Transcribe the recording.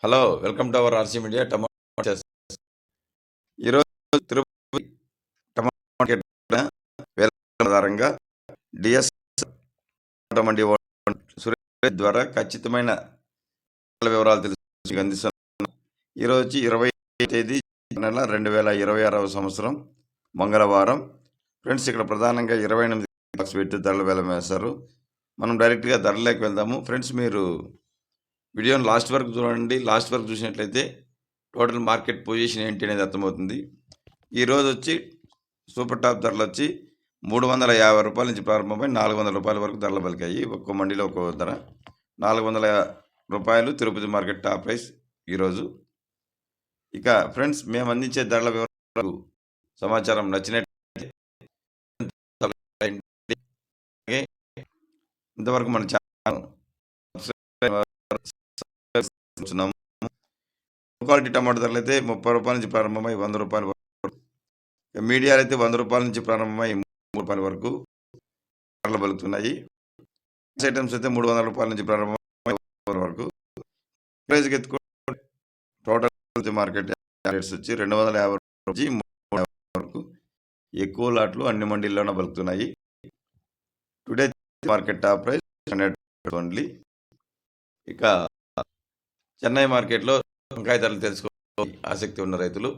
Hello, welcome to our RC media. Tomato ఈరోజు తిరుపతి టమాటా market వేల ఆధారంగా డిఎస్ మండి సురేష్ ద్వారా ఖచ్చితమైన వివరాలు తెలుసు అందిస్తున్నాం. ఈరోజు 20 తేదీ నెల 2026 సంవత్సరం మంగళవారం. ఫ్రెండ్స్, ఇక్కడ ప్రధానంగా 28 బాక్స్ పెట్టి ధరలు వేలం వేస్తారు. మనం డైరెక్ట్గా ధరలోకి వెళ్దాము. ఫ్రెండ్స్, మీరు వీడియోని లాస్ట్ వరకు చూడండి. లాస్ట్ వరకు చూసినట్లయితే టోటల్ మార్కెట్ పొజిషన్ ఏంటి అనేది అర్థమవుతుంది. ఈరోజు వచ్చి సూపర్ టాప్ ధరలు వచ్చి 350 రూపాయల నుంచి ప్రారంభమై 400 రూపాయల వరకు ధరలు పలికాయి. ఒక్కో మండీలో ఒక్కో ధర. 400 రూపాయలు తిరుపతి మార్కెట్ టాప్ ప్రైస్ ఈరోజు. ఇక ఫ్రెండ్స్, మేము అందించే ధరల వివరాలు సమాచారం నచ్చినట్లయితే ఇంతవరకు మన ఛానల్ క్వాలిటీ టమాటో ధరలు అయితే 30 రూపాయల నుంచి ప్రారంభమై 100 రూపాయల వరకు, మీడియాలు అయితే 100 రూపాయల నుంచి ప్రారంభమై 3 రూపాయల వరకు ధరలు పలుకుతున్నాయి. ఐటమ్స్ అయితే 300 రూపాయల నుంచి ప్రారంభమై వరకు ప్రైస్కి ఎత్తుకుంటే టోటల్ మార్కెట్ రేట్స్ వచ్చి 250 నుంచి 350 వరకు ఎక్కువ లాట్లు అన్ని మండీల్లోనే పలుకుతున్నాయి. Today market top price 100 only. ఇక చెన్నై మార్కెట్లో వంకాయ ధరలు తెలుసుకోవాలి ఆసక్తి ఉన్న రైతులు